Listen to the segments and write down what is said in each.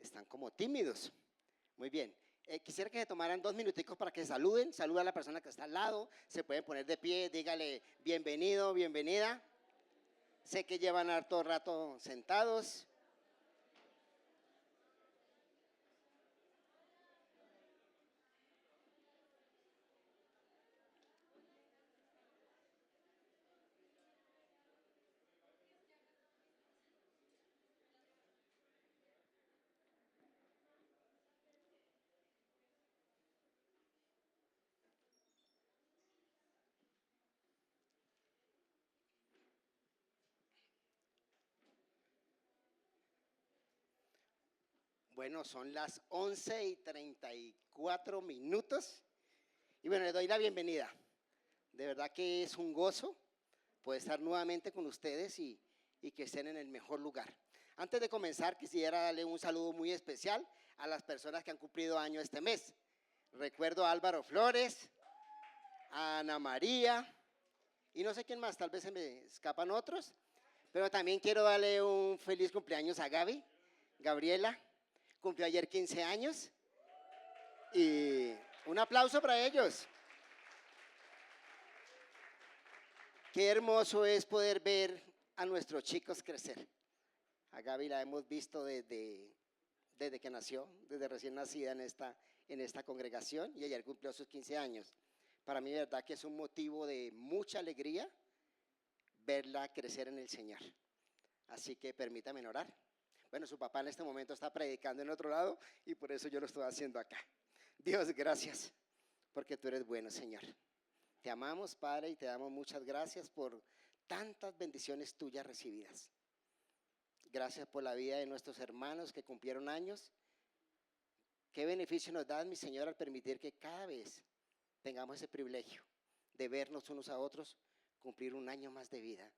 Están como tímidos. Muy bien. Quisiera que se tomaran 2 minuticos para que saluden. Saluda a la persona que está al lado. Se pueden poner de pie. Dígale bienvenido, bienvenida. Sé que llevan harto rato sentados. Bueno, son las 11:34. Y bueno, les doy la bienvenida. De verdad que es un gozo poder estar nuevamente con ustedes y que estén en el mejor lugar. Antes de comenzar, quisiera darle un saludo muy especial a las personas que han cumplido año este mes. Recuerdo a Álvaro Flores, a Ana María y no sé quién más, tal vez se me escapan otros, pero también quiero darle un feliz cumpleaños a Gabriela, cumplió ayer 15 años y un aplauso para ellos. Qué hermoso es poder ver a nuestros chicos crecer. A Gaby la hemos visto desde que nació, desde recién nacida en esta congregación y ayer cumplió sus 15 años. Para mí, de verdad que es un motivo de mucha alegría verla crecer en el Señor. Así que permítame orar. Bueno, su papá en este momento está predicando en otro lado y por eso yo lo estoy haciendo acá. Dios, gracias, porque tú eres bueno, Señor. Te amamos, Padre, y te damos muchas gracias por tantas bendiciones tuyas recibidas. Gracias por la vida de nuestros hermanos que cumplieron años. Qué beneficio nos da, mi Señor, al permitir que cada vez tengamos ese privilegio de vernos unos a otros, cumplir un año más de vida.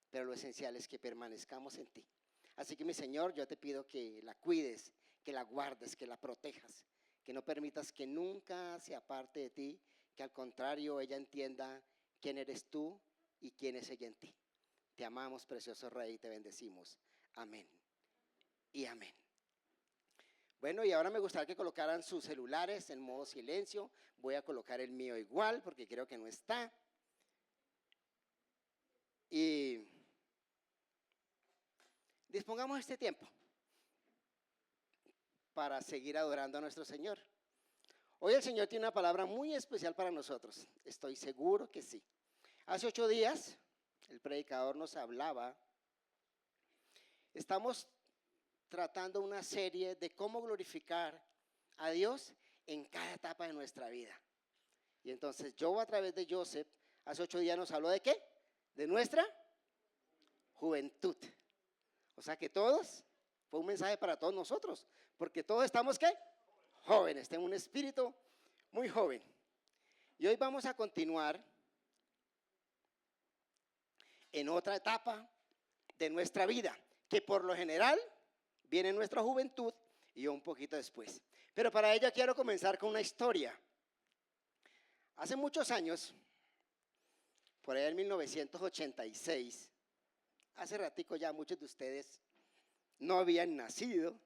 Pero lo esencial es que permanezcamos en ti. Así que, mi Señor, yo te pido que la cuides, que la guardes, que la protejas, que no permitas que nunca se aparte de ti, que al contrario ella entienda quién eres tú y quién es ella en ti. Te amamos, precioso Rey, y te bendecimos. Amén y amén. Bueno, y ahora me gustaría que colocaran sus celulares en modo silencio. Voy a colocar el mío igual porque creo que no está. Y dispongamos este tiempo para seguir adorando a nuestro Señor. Hoy el Señor tiene una palabra muy especial para nosotros. Estoy seguro que sí. Hace 8 días el predicador nos hablaba. Estamos tratando una serie de cómo glorificar a Dios en cada etapa de nuestra vida. Y entonces Joe, a través de Joseph, hace 8 días nos habló ¿de qué? De nuestra juventud. O sea que todos, fue un mensaje para todos nosotros, porque todos estamos ¿qué? Jóvenes, tengo un espíritu muy joven. Y hoy vamos a continuar en otra etapa de nuestra vida, que por lo general viene en nuestra juventud y un poquito después. Pero para ello quiero comenzar con una historia. Hace muchos años, por ahí en 1986, hace ratico ya muchos de ustedes no habían nacido,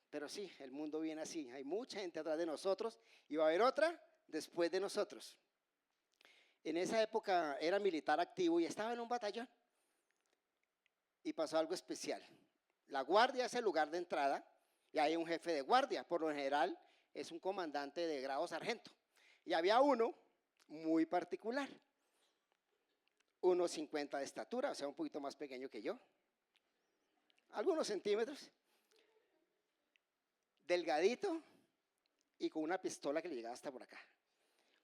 pero sí, el mundo viene así. Hay mucha gente atrás de nosotros y va a haber otra después de nosotros. En esa época era militar activo y estaba en un batallón y pasó algo especial. La guardia es el lugar de entrada y hay un jefe de guardia, por lo general es un comandante de grado sargento. Y había uno muy particular, 1,50 de estatura, o sea, un poquito más pequeño que yo, algunos centímetros, delgadito y con una pistola que le llegaba hasta por acá.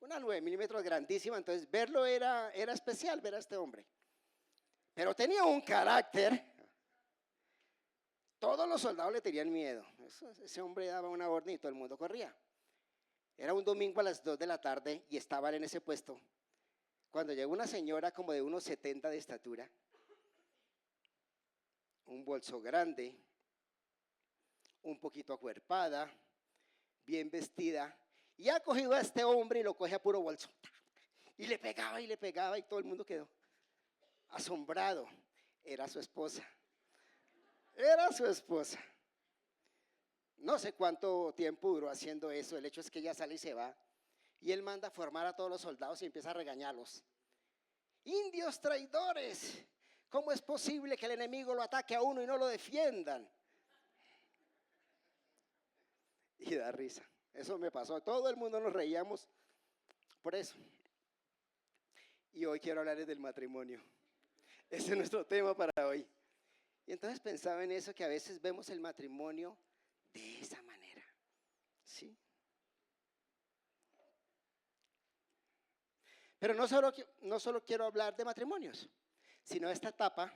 Una 9 milímetros grandísima, entonces verlo era especial, ver a este hombre. Pero tenía un carácter. Todos los soldados le tenían miedo. Ese hombre daba una orden y todo el mundo corría. Era un domingo a las 2 de la tarde y estaba en ese puesto. Cuando llegó una señora como de unos 70 de estatura, un bolso grande, un poquito acuerpada, bien vestida, y ha cogido a este hombre y lo coge a puro bolso. Y le pegaba y todo el mundo quedó asombrado. Era su esposa. Era su esposa. No sé cuánto tiempo duró haciendo eso, el hecho es que ella sale y se va. Y él manda a formar a todos los soldados y empieza a regañarlos. Indios traidores, ¿cómo es posible que el enemigo lo ataque a uno y no lo defiendan? Y da risa, eso me pasó, todo el mundo nos reíamos por eso. Y hoy quiero hablarles del matrimonio. Ese es nuestro tema para hoy. Y entonces pensaba en eso, que a veces vemos el matrimonio de esa manera, ¿sí? Pero no solo quiero hablar de matrimonios, sino de esta etapa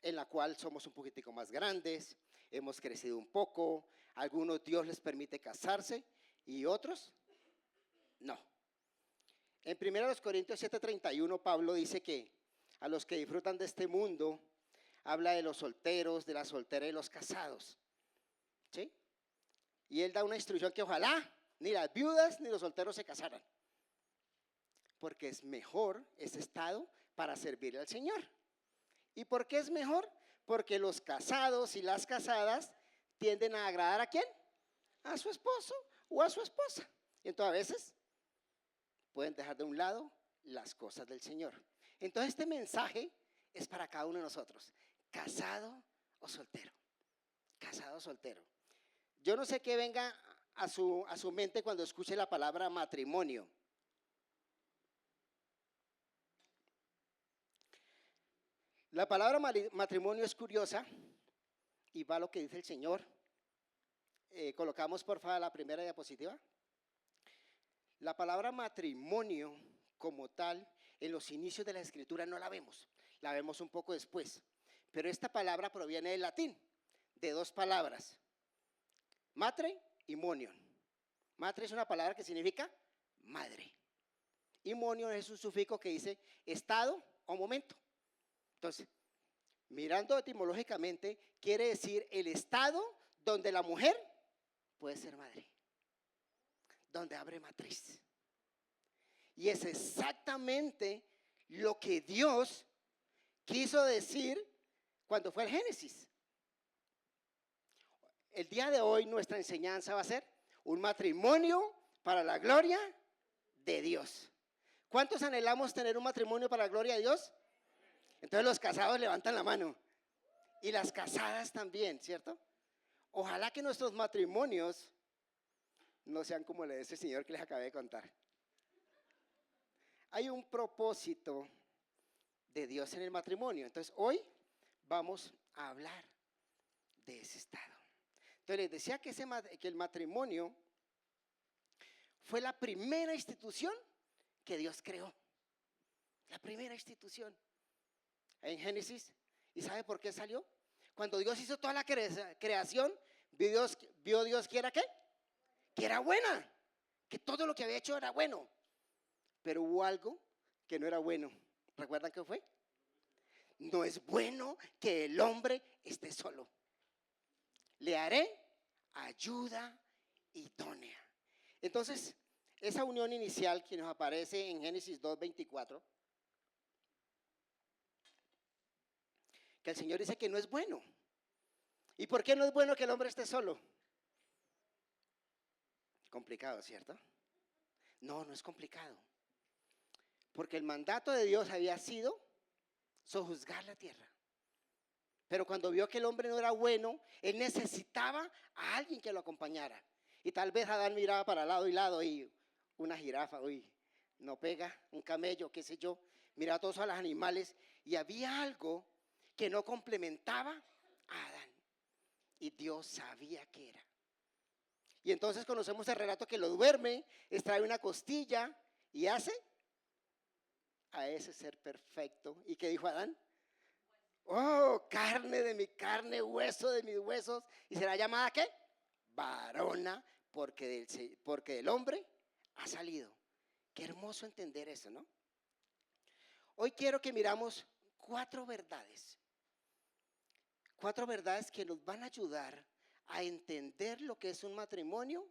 en la cual somos un poquitico más grandes, hemos crecido un poco, algunos Dios les permite casarse y otros no. En 1 Corintios 7:31 Pablo dice que a los que disfrutan de este mundo, habla de los solteros, de las solteras y los casados, ¿sí? Y él da una instrucción que ojalá ni las viudas ni los solteros se casaran, porque es mejor ese estado para servir al Señor. ¿Y por qué es mejor? Porque los casados y las casadas tienden a agradar ¿a quién? A su esposo o a su esposa. Y entonces a veces pueden dejar de un lado las cosas del Señor. Entonces este mensaje es para cada uno de nosotros, casado o soltero, casado o soltero. Yo no sé qué venga a su mente cuando escuche la palabra matrimonio. La palabra matrimonio es curiosa y va a lo que dice el Señor. Colocamos por favor la primera diapositiva. La palabra matrimonio como tal, en los inicios de la escritura no la vemos un poco después. Pero esta palabra proviene del latín, de dos palabras, matre y monion. Matre es una palabra que significa madre. Y monion es un sufijo que dice estado o momento. Entonces, mirando etimológicamente, quiere decir el estado donde la mujer puede ser madre, donde abre matriz. Y es exactamente lo que Dios quiso decir cuando fue el Génesis. El día de hoy nuestra enseñanza va a ser un matrimonio para la gloria de Dios. ¿Cuántos anhelamos tener un matrimonio para la gloria de Dios? Entonces los casados levantan la mano y las casadas también, ¿cierto? Ojalá que nuestros matrimonios no sean como el de ese señor que les acabé de contar. Hay un propósito de Dios en el matrimonio. Entonces hoy vamos a hablar de ese estado. Entonces les decía que el matrimonio fue la primera institución que Dios creó. La primera institución. En Génesis, ¿y sabe por qué salió? Cuando Dios hizo toda la creación, vio Dios que era ¿qué? Que era buena, que todo lo que había hecho era bueno. Pero hubo algo que no era bueno. ¿Recuerdan qué fue? No es bueno que el hombre esté solo. Le haré ayuda idónea. Entonces, esa unión inicial que nos aparece en Génesis 2:24, que el Señor dice que no es bueno. ¿Y por qué no es bueno que el hombre esté solo? Complicado, ¿cierto? No, no es complicado. Porque el mandato de Dios había sido sojuzgar la tierra. Pero cuando vio que el hombre no era bueno, él necesitaba a alguien que lo acompañara. Y tal vez Adán miraba para lado y lado y una jirafa, uy, no pega, un camello, qué sé yo. Miraba a todos los animales y había algo que no complementaba a Adán. Y Dios sabía qué era. Y entonces conocemos el relato que lo duerme, extrae una costilla y hace a ese ser perfecto. ¿Y qué dijo Adán? Oh, carne de mi carne, hueso de mis huesos. ¿Y será llamada qué? Varona, porque del hombre ha salido. Qué hermoso entender eso, ¿no? Hoy quiero que miramos cuatro verdades que nos van a ayudar a entender lo que es un matrimonio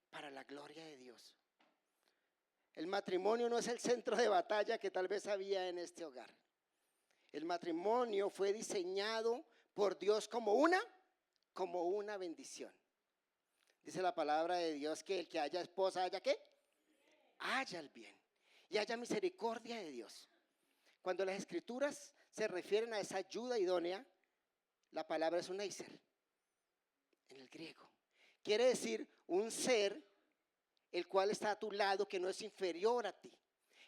para la gloria de Dios. El matrimonio no es el centro de batalla que tal vez había en este hogar. El matrimonio fue diseñado por Dios como una bendición. Dice la palabra de Dios que el que haya esposa, ¿haya qué? Haya el bien. Y haya misericordia de Dios. Cuando las escrituras se refieren a esa ayuda idónea, la palabra es un eiser, en el griego. Quiere decir un ser el cual está a tu lado, que no es inferior a ti.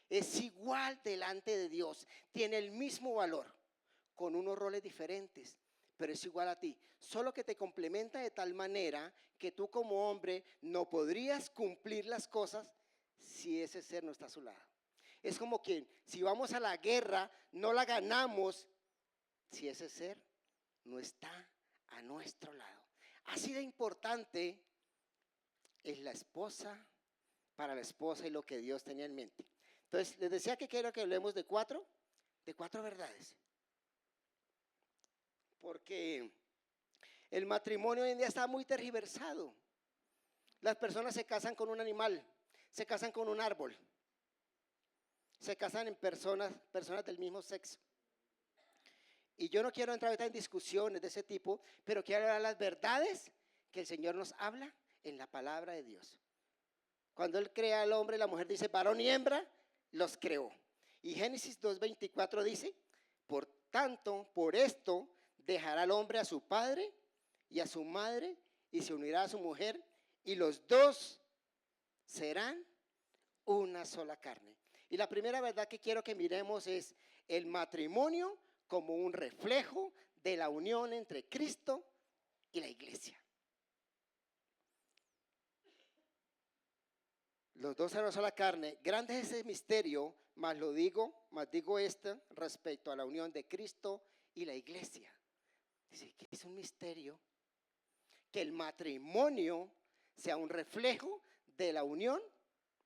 Es igual delante de Dios, tiene el mismo valor, con unos roles diferentes, pero es igual a ti. Solo que te complementa de tal manera que tú como hombre no podrías cumplir las cosas si ese ser no está a su lado. Es como que si vamos a la guerra, no la ganamos si ese ser no está a nuestro lado. Así de importante es la esposa para la esposa y lo que Dios tenía en mente. Entonces, les decía que quiero que hablemos de cuatro verdades. Porque el matrimonio hoy en día está muy tergiversado. Las personas se casan con un animal, se casan con un árbol, se casan en personas del mismo sexo. Y yo no quiero entrar ahorita en discusiones de ese tipo, pero quiero hablar las verdades que el Señor nos habla en la palabra de Dios. Cuando Él crea al hombre, la mujer dice, varón y hembra, los creó. Y Génesis 2:24 dice, por tanto, por esto dejará el hombre a su padre y a su madre y se unirá a su mujer y los dos serán una sola carne. Y la primera verdad que quiero que miremos es el matrimonio como un reflejo de la unión entre Cristo y la iglesia. Los dos serán una sola carne. Grande es ese misterio, más digo esto respecto a la unión de Cristo y la iglesia. Dice que es un misterio que el matrimonio sea un reflejo de la unión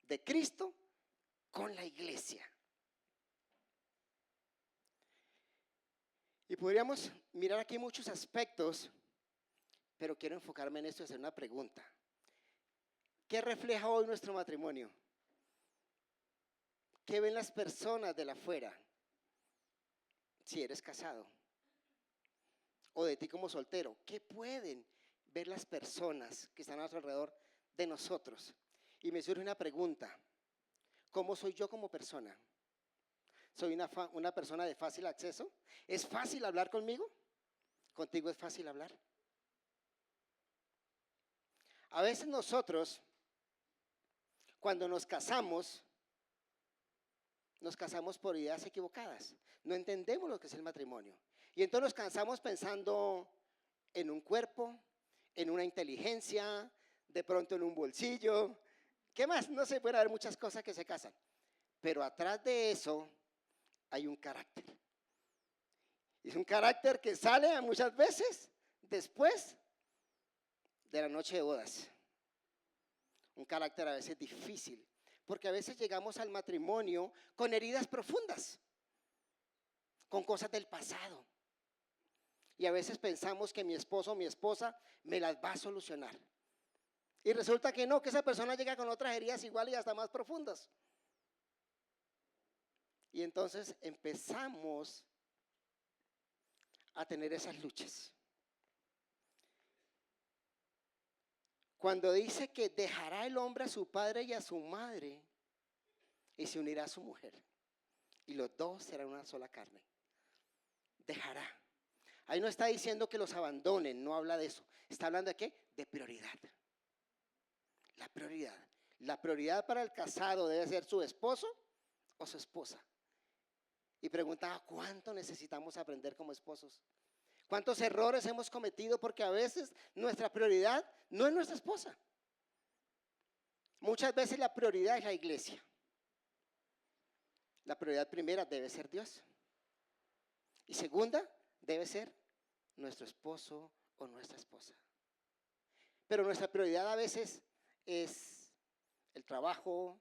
de Cristo con la iglesia. Y podríamos mirar aquí muchos aspectos, pero quiero enfocarme en esto y hacer una pregunta. ¿Qué refleja hoy nuestro matrimonio? ¿Qué ven las personas de la afuera? Si eres casado o de ti como soltero, ¿qué pueden ver las personas que están a nuestro alrededor de nosotros? Y me surge una pregunta, ¿cómo soy yo como persona? ¿Soy una persona de fácil acceso? ¿Es fácil hablar conmigo? ¿Contigo es fácil hablar? A veces nosotros, cuando nos casamos por ideas equivocadas. No entendemos lo que es el matrimonio. Y entonces nos cansamos pensando en un cuerpo, en una inteligencia, de pronto en un bolsillo. ¿Qué más? No sé, pueden haber muchas cosas que se casan. Pero atrás de eso hay un carácter. Es un carácter que sale muchas veces después de la noche de bodas. Un carácter a veces difícil. Porque a veces llegamos al matrimonio con heridas profundas, con cosas del pasado. Y a veces pensamos que mi esposo o mi esposa me las va a solucionar. Y resulta que no, que esa persona llega con otras heridas iguales y hasta más profundas. Y entonces empezamos a tener esas luchas. Cuando dice que dejará el hombre a su padre y a su madre y se unirá a su mujer y los dos serán una sola carne. Dejará. Ahí no está diciendo que los abandonen, no habla de eso. Está hablando de qué? De prioridad. La prioridad. La prioridad para el casado debe ser su esposo o su esposa. Y preguntaba, ¿cuánto necesitamos aprender como esposos? ¿Cuántos errores hemos cometido? Porque a veces nuestra prioridad no es nuestra esposa. Muchas veces la prioridad es la iglesia. La prioridad primera debe ser Dios. Y segunda debe ser nuestro esposo o nuestra esposa. Pero nuestra prioridad a veces es el trabajo,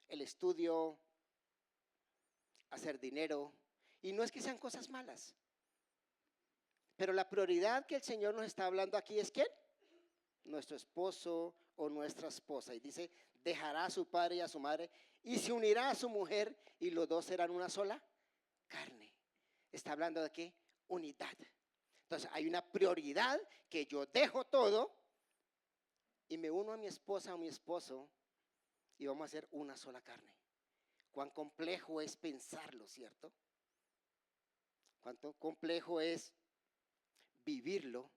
el estudio, hacer dinero. Y no es que sean cosas malas. Pero la prioridad que el Señor nos está hablando aquí es ¿quién? Nuestro esposo o nuestra esposa. Y dice, dejará a su padre y a su madre y se unirá a su mujer y los dos serán una sola carne. Está hablando de qué? Unidad. Entonces hay una prioridad que yo dejo todo y me uno a mi esposa o mi esposo y vamos a hacer una sola carne. Cuán complejo es pensarlo, ¿cierto? Cuánto complejo es vivirlo,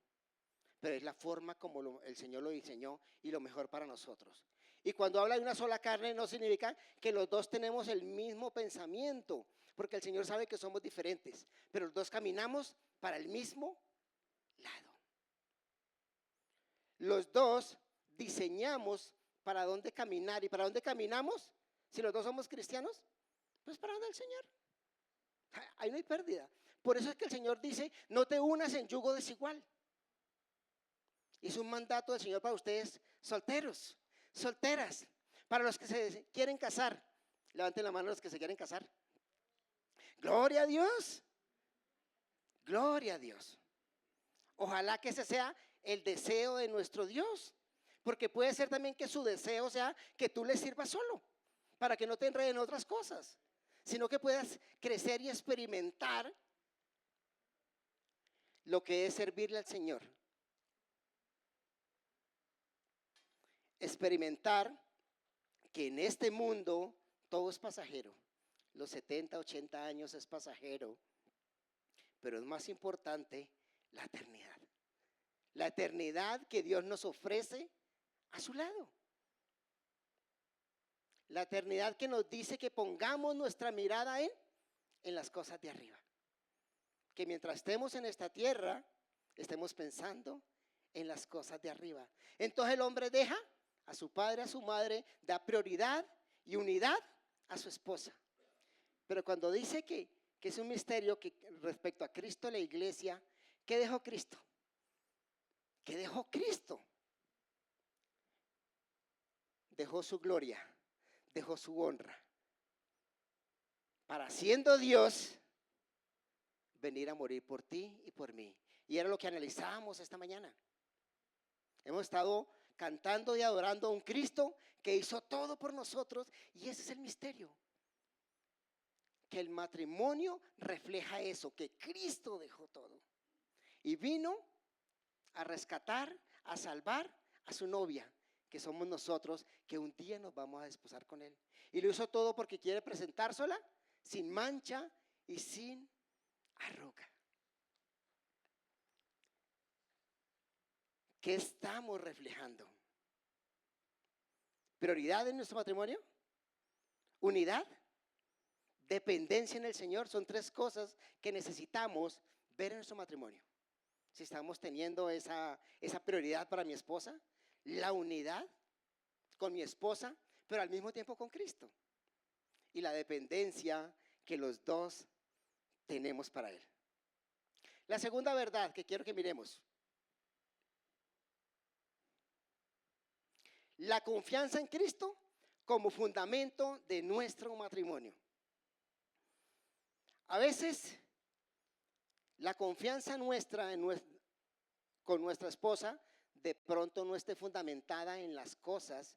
pero es la forma como el Señor lo diseñó y lo mejor para nosotros. Y cuando habla de una sola carne no significa que los dos tenemos el mismo pensamiento, porque el Señor sabe que somos diferentes, pero los dos caminamos para el mismo lado. Los dos diseñamos para dónde caminar. ¿Y para dónde caminamos? Si los dos somos cristianos, pues para donde el Señor. Ahí no hay pérdida. Por eso es que el Señor dice, no te unas en yugo desigual. Es un mandato del Señor para ustedes solteros, solteras, para los que se quieren casar. Levanten la mano los que se quieren casar. Gloria a Dios. Gloria a Dios. Ojalá que ese sea el deseo de nuestro Dios. Porque puede ser también que su deseo sea que tú le sirvas solo, para que no te enreden otras cosas, sino que puedas crecer y experimentar lo que es servirle al Señor. Experimentar que en este mundo todo es pasajero. Los 70, 80 años es pasajero, pero es más importante la eternidad. La eternidad que Dios nos ofrece a su lado. La eternidad que nos dice que pongamos nuestra mirada en las cosas de arriba. Que mientras estemos en esta tierra, estemos pensando en las cosas de arriba. Entonces el hombre deja a su padre, a su madre, da prioridad y unidad a su esposa. Pero cuando dice que es un misterio que respecto a Cristo, la iglesia, ¿qué dejó Cristo? ¿Qué dejó Cristo? Dejó su gloria, dejó su honra, para siendo Dios, venir a morir por ti y por mí. Y era lo que analizábamos esta mañana. Hemos estado cantando y adorando a un Cristo que hizo todo por nosotros, y ese es el misterio. Que el matrimonio refleja eso, que Cristo dejó todo y vino a rescatar, a salvar a su novia, que somos nosotros, que un día nos vamos a desposar con él. Y lo hizo todo porque quiere presentársela sin mancha y sin arruga. ¿Qué estamos reflejando? ¿Prioridad en nuestro matrimonio? ¿Unidad? ¿Dependencia en el Señor? Son tres cosas que necesitamos ver en nuestro matrimonio. Si estamos teniendo esa prioridad para mi esposa, la unidad con mi esposa, pero al mismo tiempo con Cristo. Y la dependencia que los dos tenemos para Él. La segunda verdad que quiero que miremos. La confianza en Cristo como fundamento de nuestro matrimonio. A veces la confianza nuestra con nuestra esposa de pronto no esté fundamentada en las cosas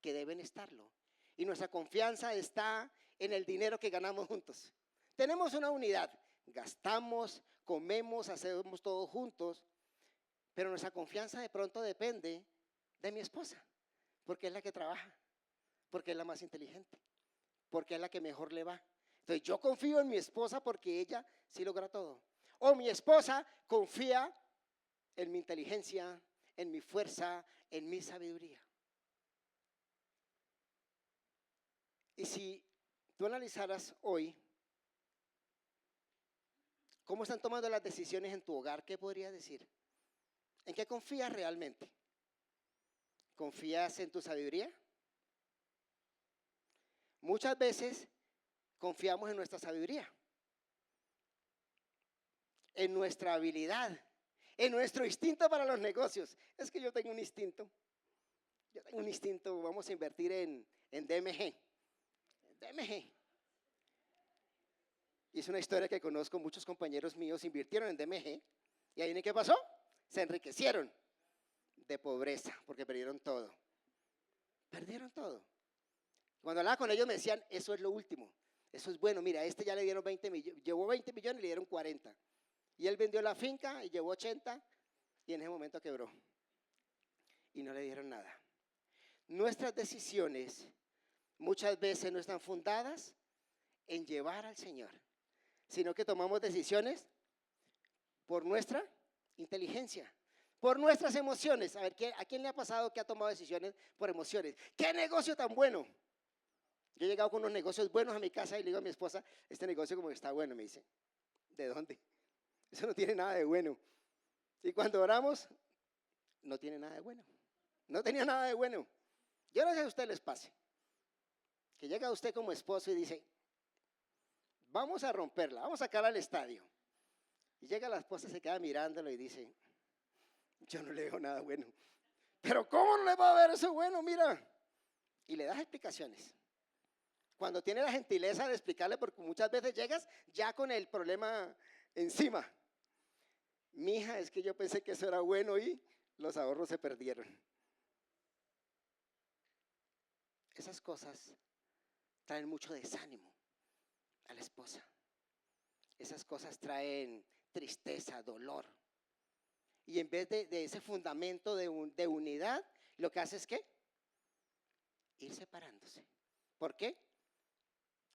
que deben estarlo. Y nuestra confianza está en el dinero que ganamos juntos. Tenemos una unidad, gastamos, comemos, hacemos todo juntos, pero nuestra confianza de pronto depende de mi esposa, porque es la que trabaja, porque es la más inteligente, porque es la que mejor le va. Entonces yo confío en mi esposa porque ella sí logra todo. O mi esposa confía en mi inteligencia, en mi fuerza, en mi sabiduría. Y si tú analizaras hoy cómo están tomando las decisiones en tu hogar, ¿qué podrías decir? ¿En qué confías realmente? ¿Confías en tu sabiduría? Muchas veces confiamos en nuestra sabiduría, en nuestra habilidad, en nuestro instinto para los negocios. Es que yo tengo un instinto. Yo tengo un instinto, vamos a invertir en DMG. DMG. Y es una historia que conozco, muchos compañeros míos invirtieron en DMG. ¿Y ahí qué pasó? Se enriquecieron de pobreza porque perdieron todo. Perdieron todo. Cuando hablaba con ellos me decían, eso es lo último. Eso es bueno, mira, ya le dieron 20 millones, llevó 20 millones y le dieron 40. Y él vendió la finca y llevó 80 y en ese momento quebró. y no le dieron nada. Nuestras decisiones muchas veces no están fundadas en llevar al Señor, sino que tomamos decisiones por nuestra inteligencia, por nuestras emociones. A ver, ¿a quién le ha pasado que ha tomado decisiones por emociones? ¡Qué negocio tan bueno! Yo he llegado con unos negocios buenos a mi casa y le digo a mi esposa, este negocio como que está bueno. Me dice, ¿de dónde? Eso no tiene nada de bueno. Y cuando oramos, no tiene nada de bueno. No tenía nada de bueno. Yo no sé si a ustedes les pase, que llega usted como esposo y dice, vamos a romperla, vamos a sacar al estadio. Y llega la esposa, se queda mirándolo y dice, yo no le veo nada bueno. Pero ¿cómo no le va a ver eso bueno? Mira. Y le das explicaciones. Cuando tiene la gentileza de explicarle, porque muchas veces llegas ya con el problema encima. Mija, es que yo pensé que eso era bueno y los ahorros se perdieron. Esas cosas traen mucho desánimo a la esposa. Esas cosas traen tristeza, dolor. Y en vez de ese fundamento de unidad, lo que hace es ¿qué? Ir separándose. ¿Por qué?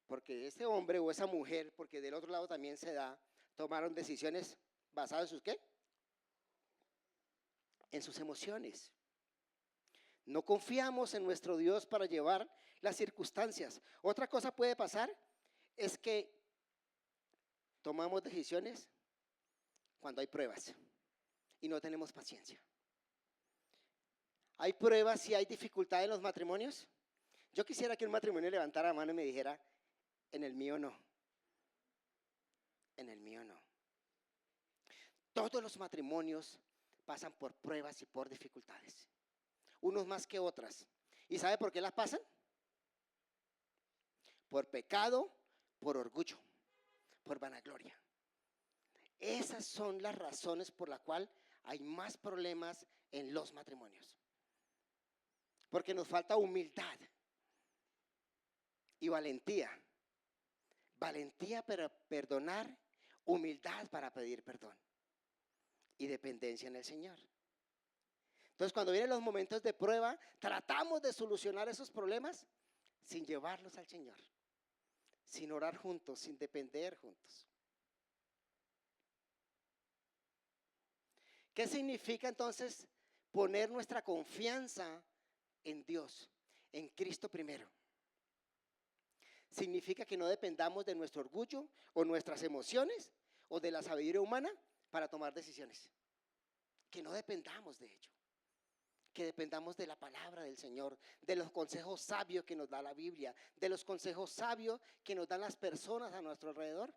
Porque ese hombre o esa mujer, porque del otro lado también se da, tomaron decisiones basadas en sus ¿qué? En sus emociones. No confiamos en nuestro Dios para llevar las circunstancias. Otra cosa puede pasar es que tomamos decisiones cuando hay pruebas y no tenemos paciencia. ¿Hay pruebas y hay dificultad en los matrimonios? Yo quisiera que un matrimonio levantara la mano y me dijera, en el mío no. En el mío no. Todos los matrimonios pasan por pruebas y por dificultades. Unos más que otras. ¿Y sabe por qué las pasan? Por pecado, por orgullo, por vanagloria. Esas son las razones por las cuales hay más problemas en los matrimonios. Porque nos falta humildad y valentía. Valentía para perdonar, humildad para pedir perdón y dependencia en el Señor. Entonces, cuando vienen los momentos de prueba, tratamos de solucionar esos problemas sin llevarlos al Señor, sin orar juntos, sin depender juntos. ¿Qué significa entonces poner nuestra confianza en Dios, en Cristo primero? Significa que no dependamos de nuestro orgullo o nuestras emociones o de la sabiduría humana para tomar decisiones. Que no dependamos de ello. Que dependamos de la palabra del Señor, de los consejos sabios que nos da la Biblia, de los consejos sabios que nos dan las personas a nuestro alrededor,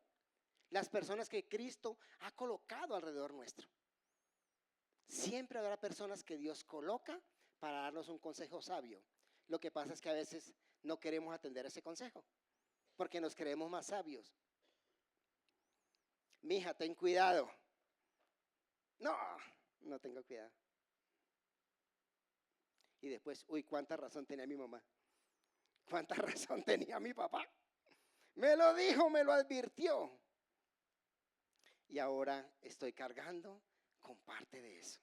las personas que Cristo ha colocado alrededor nuestro. Siempre habrá personas que Dios coloca para darnos un consejo sabio. Lo que pasa es que a veces no queremos atender ese consejo, porque nos creemos más sabios. Mija, ten cuidado. No tengo cuidado. Y después, uy, cuánta razón tenía mi mamá. Cuánta razón tenía mi papá. Me lo dijo, me lo advirtió. Y ahora estoy cargando con parte de eso.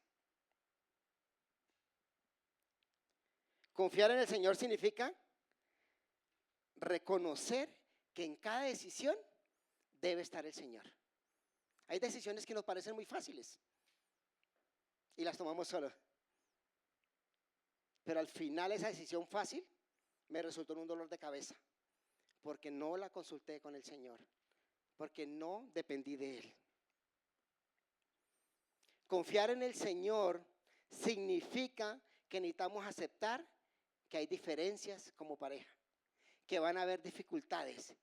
Confiar en el Señor significa reconocer que en cada decisión debe estar el Señor. Hay decisiones que nos parecen muy fáciles y las tomamos solos. Pero al final esa decisión fácil me resultó en un dolor de cabeza, porque no la consulté con el Señor, porque no dependí de Él. Confiar en el Señor significa que necesitamos aceptar que hay diferencias como pareja, que van a haber dificultades,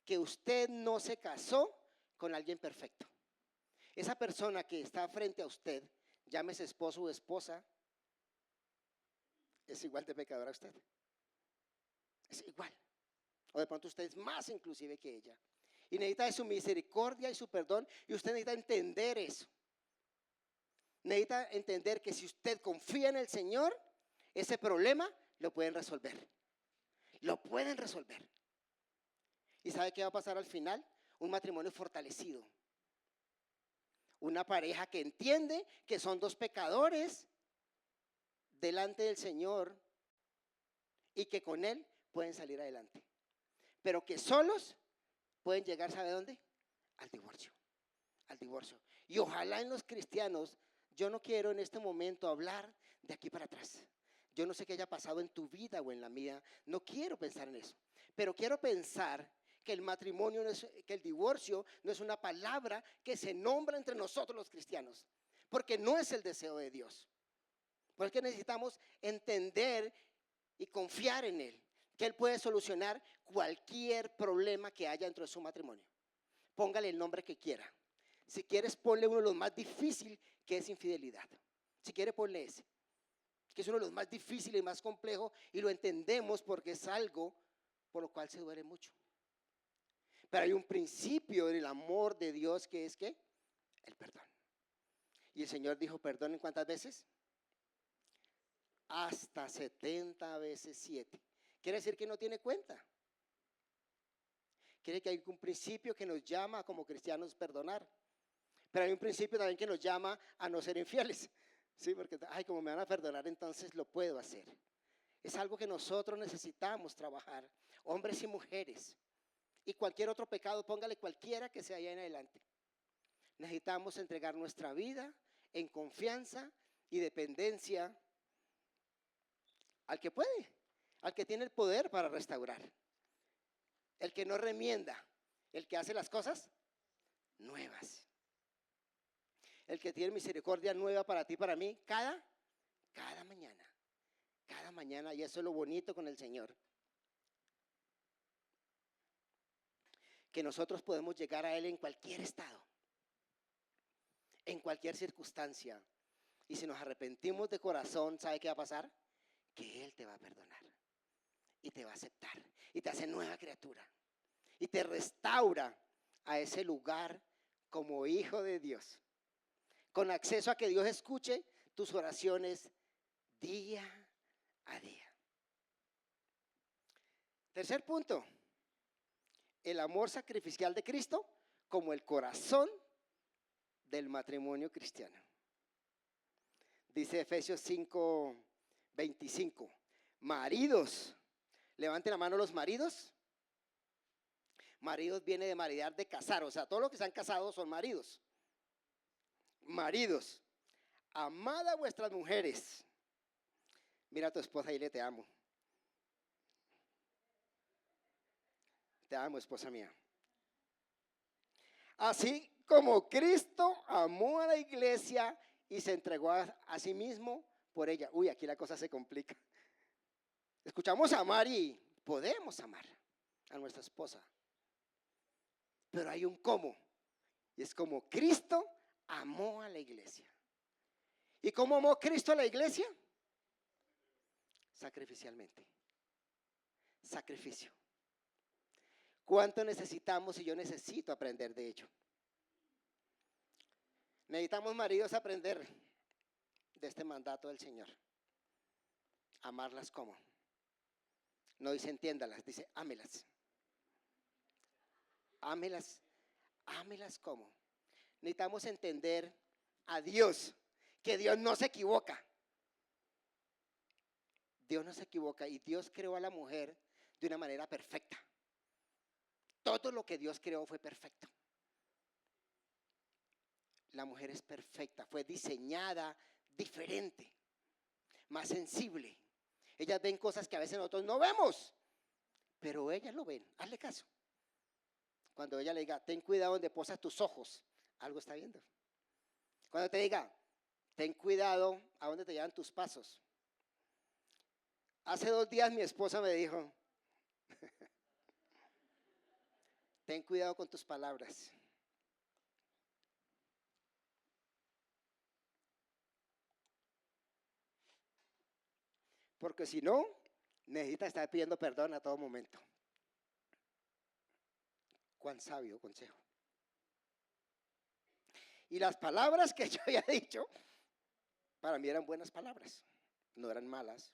que usted no se casó con alguien perfecto. Esa persona que está frente a usted, llámese esposo o esposa, es igual de pecadora a usted. Es igual. O de pronto usted es más inclusive que ella. Y necesita de su misericordia y su perdón, y usted necesita entender eso. Necesita entender que si usted confía en el Señor, ese problema lo pueden resolver. Lo pueden resolver. ¿Y sabe qué va a pasar al final? Un matrimonio fortalecido. Una pareja que entiende que son dos pecadores delante del Señor y que con Él pueden salir adelante. Pero que solos pueden llegar, ¿sabe dónde? Al divorcio, al divorcio. Y ojalá en los cristianos, yo no quiero en este momento hablar de aquí para atrás. Yo no sé qué haya pasado en tu vida o en la mía, no quiero pensar en eso. Pero quiero pensar que el matrimonio, que el divorcio no es una palabra que se nombra entre nosotros los cristianos, porque no es el deseo de Dios. Porque necesitamos entender y confiar en Él, que Él puede solucionar cualquier problema que haya dentro de su matrimonio. Póngale el nombre que quiera. Si quieres, ponle uno de los más difíciles, que es infidelidad. Si quiere, ponle ese, que es uno de los más difíciles y más complejos, y lo entendemos porque es algo por lo cual se duele mucho. Pero hay un principio en el amor de Dios que es ¿qué? El perdón. Y el Señor dijo, ¿perdonen cuántas veces? Hasta 70 veces 7. Quiere decir que no tiene cuenta. Quiere que hay un principio que nos llama como cristianos a perdonar. Pero hay un principio también que nos llama a no ser infieles. Sí, porque, ay, como me van a perdonar, entonces lo puedo hacer. Es algo que nosotros necesitamos trabajar, hombres y mujeres. Y cualquier otro pecado, póngale cualquiera que sea allá en adelante. Necesitamos entregar nuestra vida en confianza y dependencia al que puede, al que tiene el poder para restaurar. El que no remienda, el que hace las cosas nuevas. El que tiene misericordia nueva para ti, para mí, cada mañana. Cada mañana, y eso es lo bonito con el Señor. Que nosotros podemos llegar a Él en cualquier estado, en cualquier circunstancia. Y si nos arrepentimos de corazón, ¿sabe qué va a pasar? Que Él te va a perdonar y te va a aceptar y te hace nueva criatura y te restaura a ese lugar como hijo de Dios, con acceso a que Dios escuche tus oraciones día a día. Tercer punto, el amor sacrificial de Cristo como el corazón del matrimonio cristiano. Dice Efesios 5:25, maridos, levanten la mano los maridos. Maridos viene de maridar, de casar, o sea, todos los que se han casado son maridos. Maridos, amad a vuestras mujeres. Mira a tu esposa y dile, te amo. Te amo, esposa mía. Así como Cristo amó a la iglesia y se entregó a sí mismo por ella. Uy, aquí la cosa se complica. Escuchamos amar y podemos amar a nuestra esposa. Pero hay un cómo. Y es como Cristo amó a la iglesia. ¿Y cómo amó Cristo a la iglesia? Sacrificialmente. Sacrificio. ¿Cuánto necesitamos? Y yo necesito aprender de ello. Necesitamos, maridos, aprender de este mandato del Señor. Amarlas como. No dice entiéndalas, dice ámelas. Ámelas, ámelas como. Necesitamos entender a Dios, que Dios no se equivoca. Dios no se equivoca y Dios creó a la mujer de una manera perfecta. Todo lo que Dios creó fue perfecto. La mujer es perfecta, fue diseñada diferente, más sensible. Ellas ven cosas que a veces nosotros no vemos, pero ellas lo ven. Hazle caso. Cuando ella le diga, ten cuidado donde posas tus ojos, algo está viendo. Cuando te diga, ten cuidado a dónde te llevan tus pasos. Hace 2 días mi esposa me dijo, ten cuidado con tus palabras. Porque si no, necesitas estar pidiendo perdón a todo momento. Cuán sabio consejo. Y las palabras que yo había dicho, para mí eran buenas palabras, no eran malas.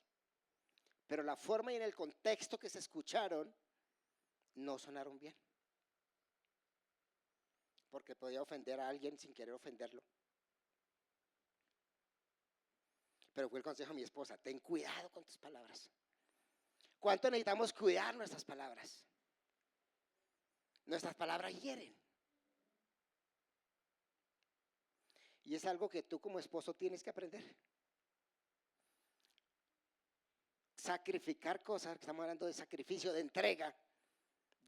Pero la forma y en el contexto que se escucharon, no sonaron bien. Porque podía ofender a alguien sin querer ofenderlo. Pero fue el consejo de mi esposa, ten cuidado con tus palabras. ¿Cuánto necesitamos cuidar nuestras palabras? Nuestras palabras hieren. Y es algo que tú como esposo tienes que aprender. Sacrificar cosas, estamos hablando de sacrificio, de entrega,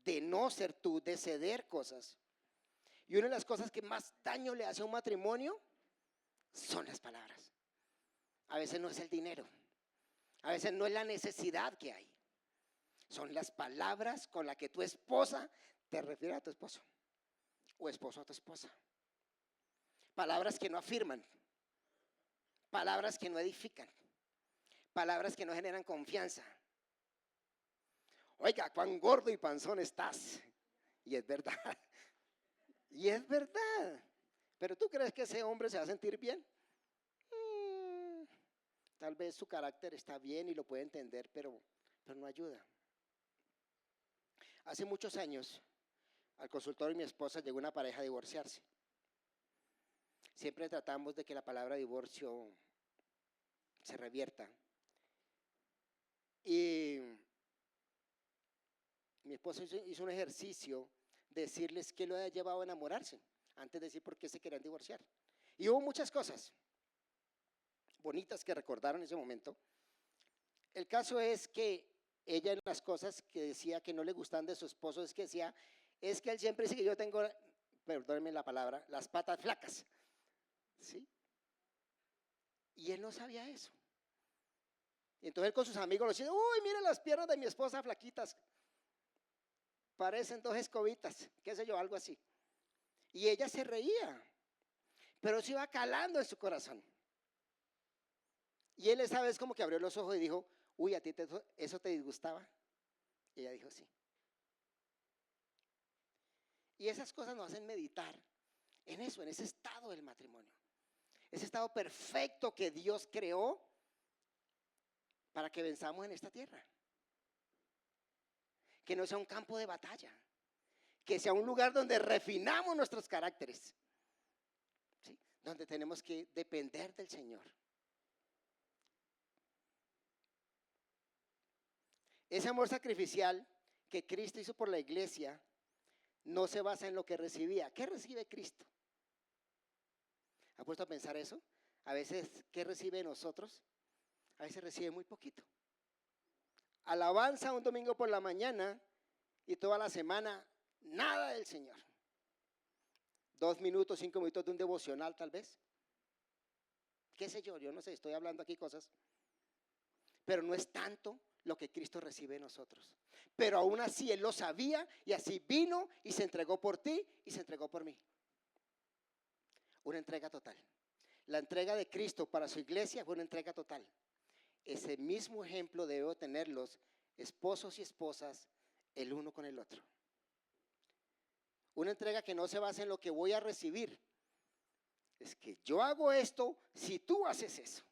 de no ser tú, de ceder cosas. Y una de las cosas que más daño le hace a un matrimonio son las palabras. A veces no es el dinero, a veces no es la necesidad que hay. Son las palabras con las que tu esposa te refiere a tu esposo o esposo a tu esposa. Palabras que no afirman, palabras que no edifican, palabras que no generan confianza. Oiga, cuán gordo y panzón estás. Y es verdad. Y es verdad. Pero ¿tú crees que ese hombre se va a sentir bien? Tal vez su carácter está bien y lo puede entender, pero no ayuda. Hace muchos años, al consultorio de mi esposa llegó una pareja a divorciarse. Siempre tratamos de que la palabra divorcio se revierta. Y mi esposa hizo un ejercicio de decirles qué lo había llevado a enamorarse, antes de decir por qué se querían divorciar. Y hubo muchas cosas bonitas que recordaron en ese momento. El caso es que ella, en las cosas que decía que no le gustaban de su esposo, es que decía, es que él siempre dice que yo tengo, perdónenme la palabra, las patas flacas. ¿Sí? Y él no sabía eso. Y entonces él con sus amigos le decía, uy, mira las piernas de mi esposa flaquitas. Parecen dos escobitas, qué sé yo, algo así. Y ella se reía, pero se iba calando en su corazón. Y él esa vez como que abrió los ojos y dijo, uy, ¿a ti eso te disgustaba? Y ella dijo, sí. Y esas cosas nos hacen meditar en eso, en ese estado del matrimonio. Ese estado perfecto que Dios creó para que venzamos en esta tierra. Que no sea un campo de batalla, que sea un lugar donde refinamos nuestros caracteres, ¿sí? Donde tenemos que depender del Señor. Ese amor sacrificial que Cristo hizo por la iglesia no se basa en lo que recibía. ¿Qué recibe Cristo? ¿Ha puesto a pensar eso? A veces, ¿qué recibe de nosotros? A veces recibe muy poquito. Alabanza un domingo por la mañana y toda la semana nada del Señor. 2 minutos, 5 minutos de un devocional tal vez. ¿Qué sé yo? Yo no sé, estoy hablando aquí cosas. Pero no es tanto lo que Cristo recibe de nosotros. Pero aún así Él lo sabía y así vino y se entregó por ti y se entregó por mí. Una entrega total. La entrega de Cristo para su iglesia fue una entrega total. Ese mismo ejemplo debe tener los esposos y esposas el uno con el otro. Una entrega que no se basa en lo que voy a recibir. Es que yo hago esto si tú haces eso.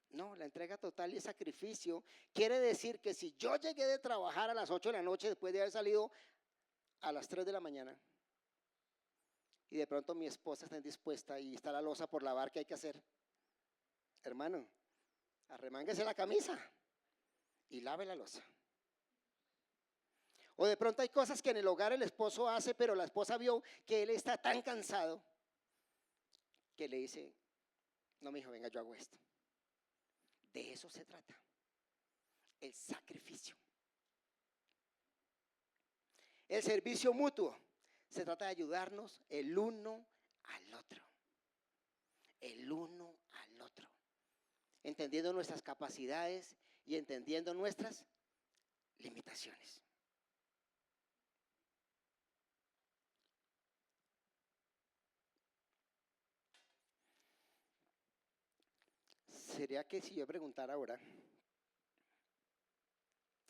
No, la entrega total y el sacrificio quiere decir que si yo llegué de trabajar a las 8 de la noche después de haber salido a las 3 de la mañana y de pronto mi esposa está indispuesta y está la loza por lavar, ¿qué hay que hacer? Hermano, arremánguese la camisa y lave la loza. O de pronto hay cosas que en el hogar el esposo hace, pero la esposa vio que él está tan cansado que le dice, no, mi hijo, venga, yo hago esto. De eso se trata, el sacrificio. El servicio mutuo, se trata de ayudarnos el uno al otro. El uno al otro. Entendiendo nuestras capacidades y entendiendo nuestras limitaciones. ¿Sería que si yo preguntara ahora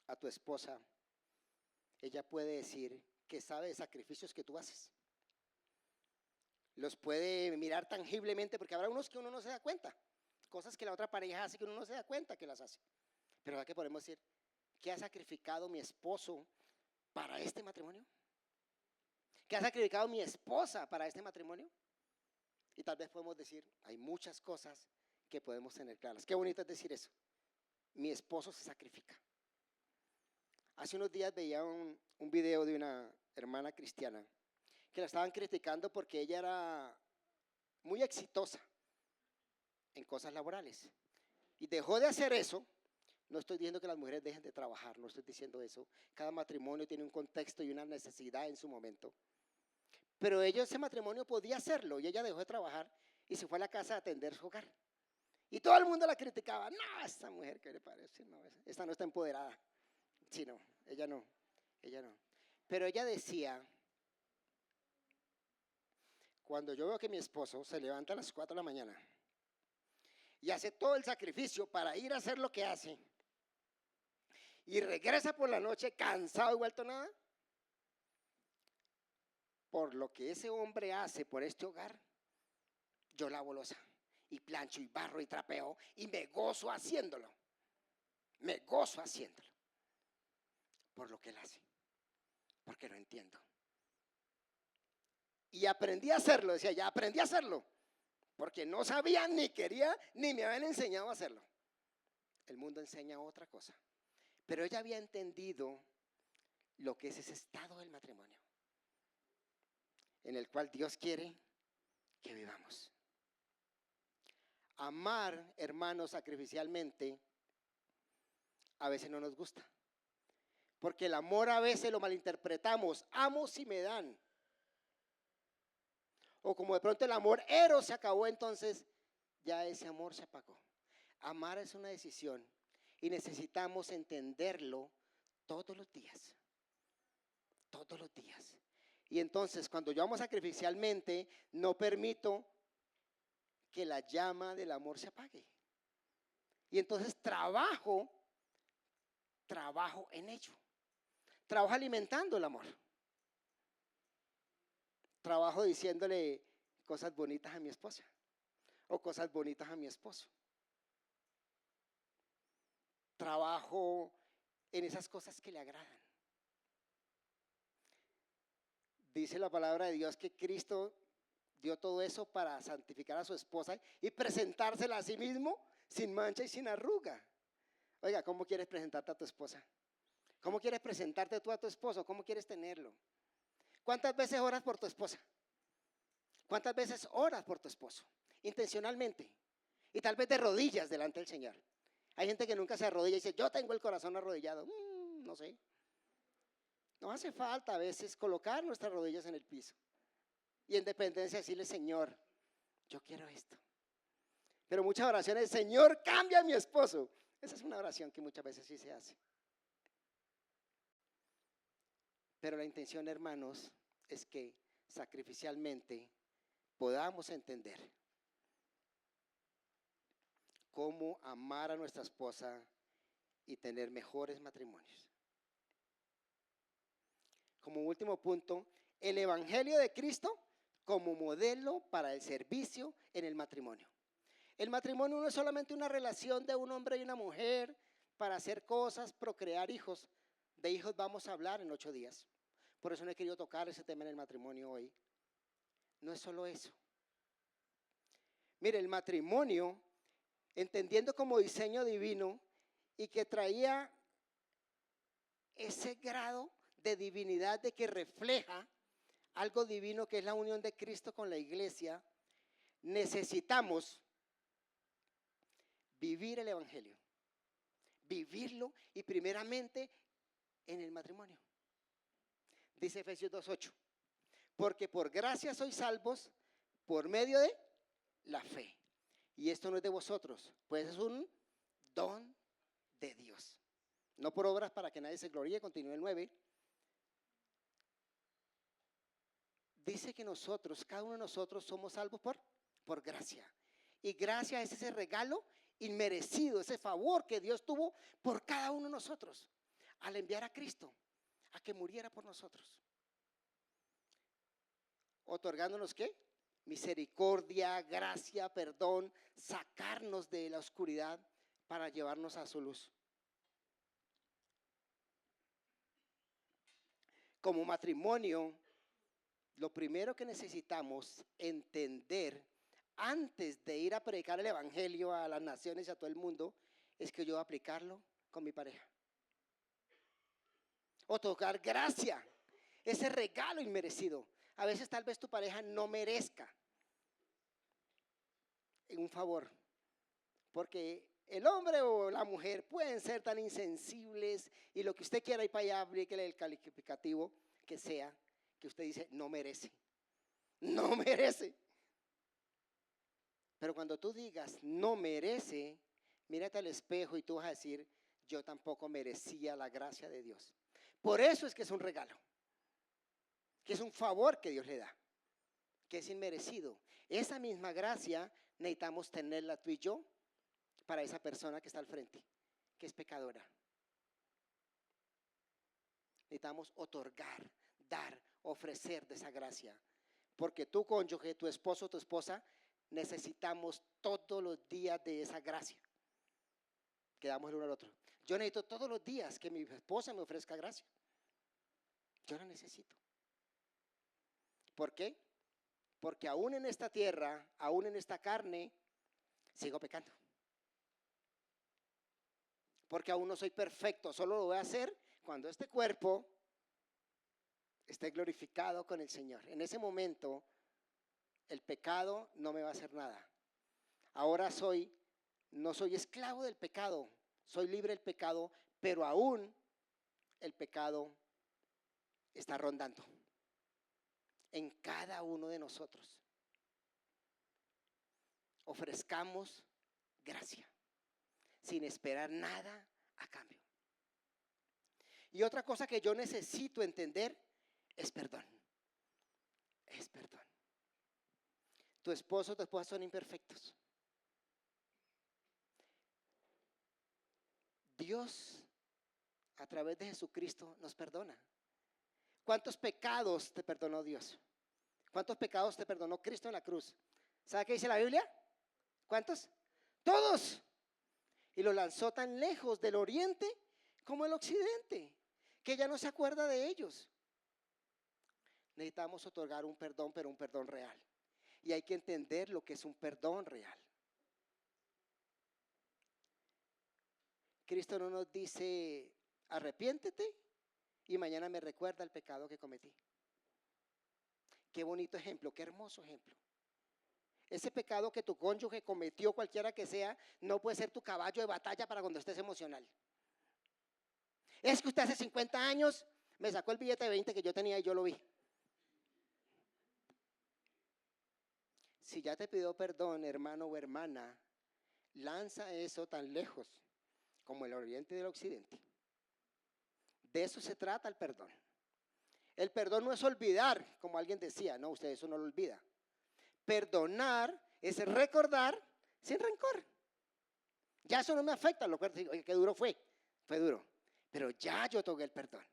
a tu esposa, ella puede decir que sabe de sacrificios que tú haces? Los puede mirar tangiblemente, porque habrá unos que uno no se da cuenta, cosas que la otra pareja hace que uno no se da cuenta que las hace. Pero ¿verdad que podemos decir, qué ha sacrificado mi esposo para este matrimonio? ¿Qué ha sacrificado mi esposa para este matrimonio? Y tal vez podemos decir, hay muchas cosas que podemos tener claras. Qué bonito es decir eso. Mi esposo se sacrifica. Hace unos días veía un video de una hermana cristiana que la estaban criticando porque ella era muy exitosa en cosas laborales y dejó de hacer eso. No estoy diciendo que las mujeres dejen de trabajar, no estoy diciendo eso. Cada matrimonio tiene un contexto y una necesidad en su momento. Pero ese matrimonio podía hacerlo y ella dejó de trabajar y se fue a la casa a atender su hogar. Y todo el mundo la criticaba. No, esta mujer, ¿qué le parece? No, esta no está empoderada. Sí, no, ella no. Pero ella decía, cuando yo veo que mi esposo se levanta a las 4 de la mañana y hace todo el sacrificio para ir a hacer lo que hace y regresa por la noche cansado y vuelto nada, por lo que ese hombre hace por este hogar, yo lavo loza y plancho y barro y trapeo y me gozo haciéndolo. Me gozo haciéndolo por lo que él hace, porque lo entiendo. Y aprendí a hacerlo, decía, ya aprendí a hacerlo, porque no sabía ni quería ni me habían enseñado a hacerlo. El mundo enseña otra cosa. Pero ella había entendido lo que es ese estado del matrimonio, en el cual Dios quiere que vivamos. Amar, hermanos, sacrificialmente, a veces no nos gusta. Porque el amor a veces lo malinterpretamos. Amo si me dan. O como de pronto el amor eros se acabó, entonces ya ese amor se apagó. Amar es una decisión y necesitamos entenderlo todos los días. Todos los días. Y entonces cuando yo amo sacrificialmente, no permito que la llama del amor se apague. Y entonces trabajo en ello. Trabajo alimentando el amor. Trabajo diciéndole cosas bonitas a mi esposa o cosas bonitas a mi esposo. Trabajo en esas cosas que le agradan. Dice la palabra de Dios que Cristo dio todo eso para santificar a su esposa y presentársela a sí mismo sin mancha y sin arruga. Oiga, ¿cómo quieres presentarte a tu esposa? ¿Cómo quieres presentarte tú a tu esposo? ¿Cómo quieres tenerlo? ¿Cuántas veces oras por tu esposa? ¿Cuántas veces oras por tu esposo? Intencionalmente. Y tal vez de rodillas delante del Señor. Hay gente que nunca se arrodilla y dice, yo tengo el corazón arrodillado. No sé. No hace falta a veces colocar nuestras rodillas en el piso. Y en dependencia decirle, Señor, yo quiero esto. Pero muchas oraciones, Señor, cambia a mi esposo. Esa es una oración que muchas veces sí se hace. Pero la intención, hermanos, es que sacrificialmente podamos entender cómo amar a nuestra esposa y tener mejores matrimonios. Como último punto, el Evangelio de Cristo como modelo para el servicio en el matrimonio. El matrimonio no es solamente una relación de un hombre y una mujer para hacer cosas, procrear hijos. De hijos vamos a hablar en 8 días. Por eso no he querido tocar ese tema en el matrimonio hoy. No es solo eso. Mire, el matrimonio, entendiendo como diseño divino y que traía ese grado de divinidad de que refleja algo divino que es la unión de Cristo con la iglesia, necesitamos vivir el Evangelio, vivirlo y primeramente en el matrimonio. Dice Efesios 2:8, porque por gracia sois salvos por medio de la fe. Y esto no es de vosotros, pues es un don de Dios. No por obras para que nadie se gloríe, continúa el 9. Dice que nosotros, cada uno de nosotros somos salvos por gracia. Y gracia es ese regalo inmerecido, ese favor que Dios tuvo por cada uno de nosotros al enviar a Cristo a que muriera por nosotros. Otorgándonos ¿qué? Misericordia, gracia, perdón, sacarnos de la oscuridad para llevarnos a su luz. Como matrimonio, lo primero que necesitamos entender antes de ir a predicar el evangelio a las naciones y a todo el mundo, es que yo voy a aplicarlo con mi pareja. Otorgar gracia, ese regalo inmerecido. A veces tal vez tu pareja no merezca un favor, porque el hombre o la mujer pueden ser tan insensibles y lo que usted quiera ir para allá, aplíquele el calificativo que sea, que usted dice no merece, no merece. Pero cuando tú digas no merece, mírate al espejo y tú vas a decir yo tampoco merecía la gracia de Dios. Por eso es que es un regalo, que es un favor que Dios le da, que es inmerecido. Esa misma gracia necesitamos tenerla tú y yo para esa persona que está al frente, que es pecadora. Necesitamos otorgar, dar, ofrecer de esa gracia. Porque tu cónyuge, tu esposo, tu esposa, necesitamos todos los días de esa gracia que damos el uno al otro. Yo necesito todos los días que mi esposa me ofrezca gracia. Yo la necesito. ¿Por qué? Porque aún en esta tierra, aún en esta carne, sigo pecando. Porque aún no soy perfecto, solo lo voy a hacer cuando este cuerpo esté glorificado con el Señor. En ese momento, el pecado no me va a hacer nada. Ahora no soy esclavo del pecado, soy libre del pecado, pero aún el pecado está rondando en cada uno de nosotros. Ofrezcamos gracia, sin esperar nada a cambio. Y otra cosa que yo necesito entender es perdón. Es perdón. Tu esposo o tu esposa son imperfectos. Dios, a través de Jesucristo, nos perdona. ¿Cuántos pecados te perdonó Dios? ¿Cuántos pecados te perdonó Cristo en la cruz? ¿Sabe qué dice la Biblia? ¿Cuántos? Todos. Y lo lanzó tan lejos del oriente como el occidente, que ya no se acuerda de ellos. Necesitamos otorgar un perdón, pero un perdón real. Y hay que entender lo que es un perdón real. Cristo no nos dice, arrepiéntete y mañana me recuerda el pecado que cometí. Qué bonito ejemplo, qué hermoso ejemplo. Ese pecado que tu cónyuge cometió, cualquiera que sea, no puede ser tu caballo de batalla para cuando estés emocional. Es que usted hace 50 años me sacó el billete de 20 que yo tenía y yo lo vi. Si ya te pidió perdón, hermano o hermana, lanza eso tan lejos como el oriente y el occidente. De eso se trata el perdón. El perdón no es olvidar, como alguien decía, no, usted eso no lo olvida. Perdonar es recordar sin rencor. Ya eso no me afecta, lo cual, oye, qué duro fue duro. Pero ya yo toqué el perdón.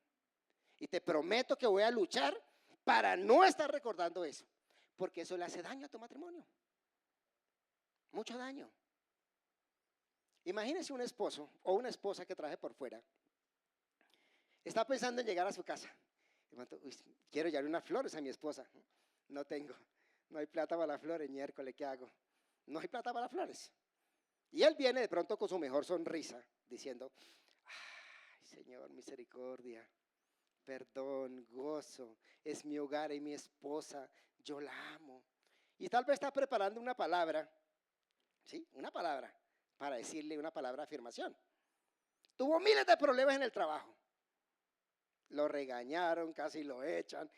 Y te prometo que voy a luchar para no estar recordando eso. Porque eso le hace daño a tu matrimonio. Mucho daño. Imagínese un esposo o una esposa que traje por fuera. Está pensando en llegar a su casa. Quiero llevarle unas flores a mi esposa. No tengo. No hay plata para las flores, miércoles, ¿qué hago? No hay plata para las flores. Y él viene de pronto con su mejor sonrisa, diciendo, ay, Señor, misericordia, perdón, gozo, es mi hogar y mi esposa, yo la amo. Y tal vez está preparando una palabra, ¿sí? Una palabra, para decirle una palabra de afirmación. Tuvo miles de problemas en el trabajo. Lo regañaron, casi lo echan.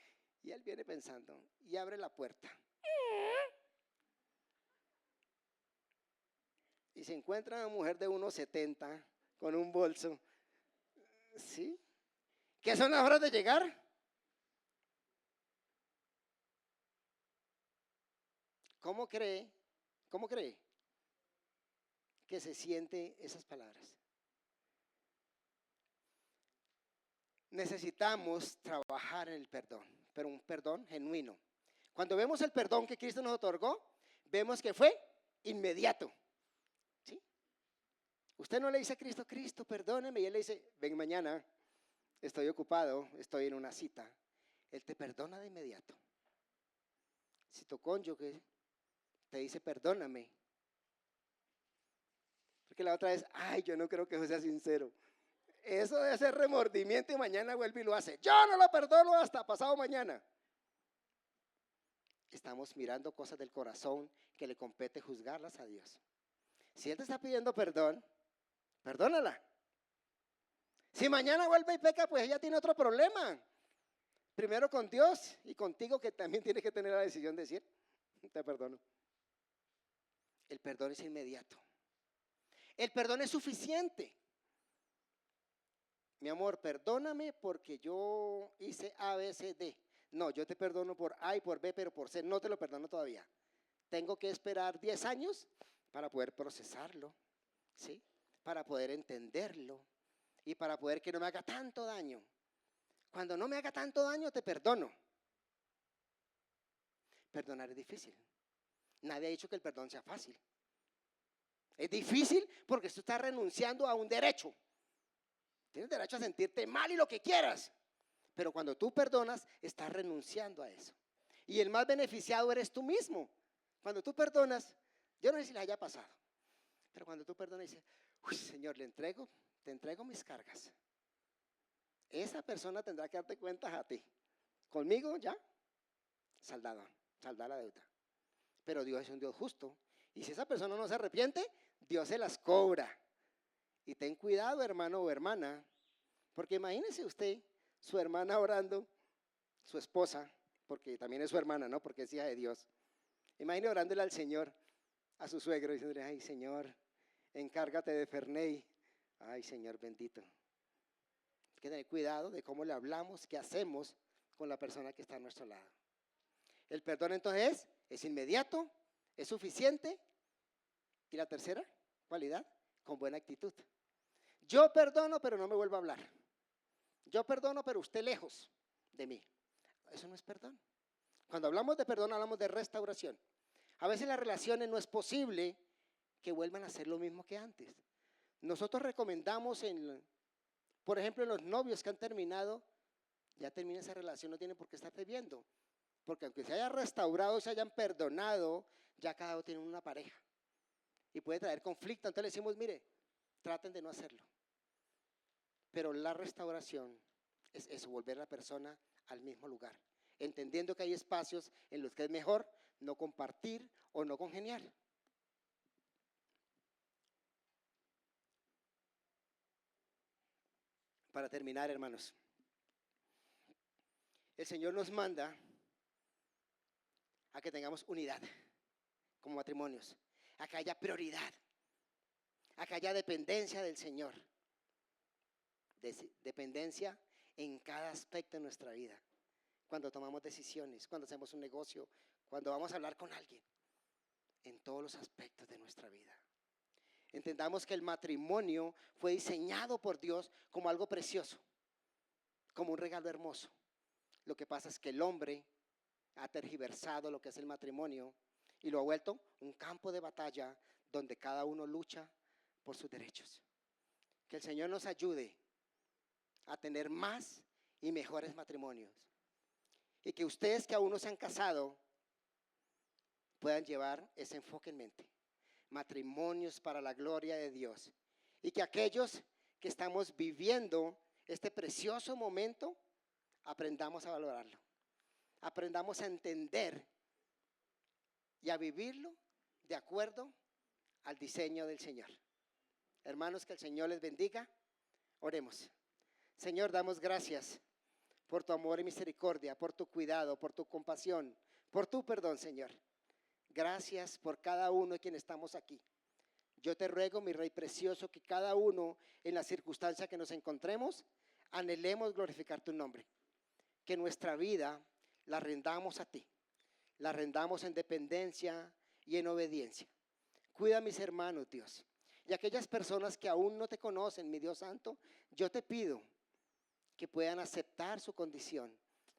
Y él viene pensando, y abre la puerta. Y se encuentra una mujer de 1,70 con un bolso. ¿Sí? ¿Qué son las horas de llegar? ¿Cómo cree que se siente esas palabras? Necesitamos trabajar en el perdón, pero un perdón genuino. Cuando vemos el perdón que Cristo nos otorgó, vemos que fue inmediato. ¿Sí? Usted no le dice a Cristo, Cristo, perdóneme, y él le dice, ven mañana, estoy ocupado, estoy en una cita. Él te perdona de inmediato. Si tu cónyuge te dice perdóname. Porque la otra vez, ay, yo no creo que eso sea sincero. Eso debe ser remordimiento y mañana vuelve y lo hace. Yo no lo perdono hasta pasado mañana. Estamos mirando cosas del corazón que le compete juzgarlas a Dios. Si Él te está pidiendo perdón, perdónala. Si mañana vuelve y peca, pues ella tiene otro problema. Primero con Dios y contigo, que también tienes que tener la decisión de decir, te perdono. El perdón es inmediato. El perdón es suficiente. Mi amor, perdóname porque yo hice A, B, C, D. No, yo te perdono por A y por B, pero por C no te lo perdono todavía. Tengo que esperar 10 años para poder procesarlo, ¿sí? Para poder entenderlo y para poder que no me haga tanto daño. Cuando no me haga tanto daño, te perdono. Perdonar es difícil. Nadie ha dicho que el perdón sea fácil. Es difícil porque tú estás renunciando a un derecho. Tienes derecho a sentirte mal y lo que quieras. Pero cuando tú perdonas, estás renunciando a eso. Y el más beneficiado eres tú mismo. Cuando tú perdonas, yo no sé si les haya pasado, pero cuando tú perdonas, dices, uy, Señor, te entrego mis cargas. Esa persona tendrá que darte cuentas a ti. Conmigo ya, saldada la deuda. Pero Dios es un Dios justo. Y si esa persona no se arrepiente, Dios se las cobra. Y ten cuidado, hermano o hermana, porque imagínese usted, su hermana orando, su esposa, porque también es su hermana, ¿no? Porque es hija de Dios. Imagine orándole al Señor, a su suegro, diciéndole, ay, Señor, encárgate de Ferney. Ay, Señor bendito. Hay que tener cuidado de cómo le hablamos, qué hacemos con la persona que está a nuestro lado. El perdón entonces es inmediato, es suficiente. Y la tercera cualidad, con buena actitud. Yo perdono, pero no me vuelvo a hablar. Yo perdono, pero usted lejos de mí. Eso no es perdón. Cuando hablamos de perdón, hablamos de restauración. A veces las relaciones no es posible que vuelvan a ser lo mismo que antes. Nosotros recomendamos, por ejemplo, en los novios que han terminado, ya termina esa relación, no tienen por qué estar bebiendo. Porque aunque se haya restaurado, se hayan perdonado, ya cada uno tiene una pareja. Y puede traer conflicto. Entonces le decimos, mire, traten de no hacerlo. Pero la restauración es eso, volver a la persona al mismo lugar. Entendiendo que hay espacios en los que es mejor no compartir o no congeniar. Para terminar, hermanos, el Señor nos manda a que tengamos unidad como matrimonios, a que haya prioridad, a que haya dependencia del Señor, dependencia en cada aspecto de nuestra vida, cuando tomamos decisiones, cuando hacemos un negocio, cuando vamos a hablar con alguien, en todos los aspectos de nuestra vida. Entendamos que el matrimonio fue diseñado por Dios como algo precioso, como un regalo hermoso. Lo que pasa es que el hombre ha tergiversado lo que es el matrimonio y lo ha vuelto un campo de batalla donde cada uno lucha por sus derechos. Que el Señor nos ayude a tener más y mejores matrimonios. Y que ustedes que aún no se han casado puedan llevar ese enfoque en mente. Matrimonios para la gloria de Dios. Y que aquellos que estamos viviendo este precioso momento, aprendamos a valorarlo. Aprendamos a entender y a vivirlo de acuerdo al diseño del Señor. Hermanos, que el Señor les bendiga. Oremos. Señor, damos gracias por tu amor y misericordia, por tu cuidado, por tu compasión, por tu perdón, Señor. Gracias por cada uno de quienes estamos aquí. Yo te ruego, mi Rey precioso, que cada uno en la circunstancia que nos encontremos, anhelemos glorificar tu nombre. Que nuestra vida la rendamos a ti, la rendamos en dependencia y en obediencia. Cuida a mis hermanos, Dios. Y aquellas personas que aún no te conocen, mi Dios santo, yo te pido que puedan aceptar su condición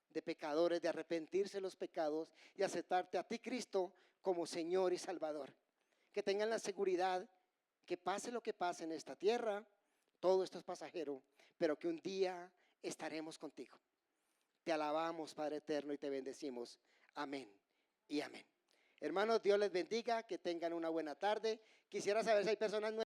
de pecadores, de arrepentirse de los pecados y aceptarte a ti, Cristo, como Señor y Salvador. Que tengan la seguridad que pase lo que pase en esta tierra, todo esto es pasajero, pero que un día estaremos contigo. Te alabamos, Padre eterno, y te bendecimos. Amén y amén. Hermanos, Dios les bendiga, que tengan una buena tarde. Quisiera saber si hay personas nuevas.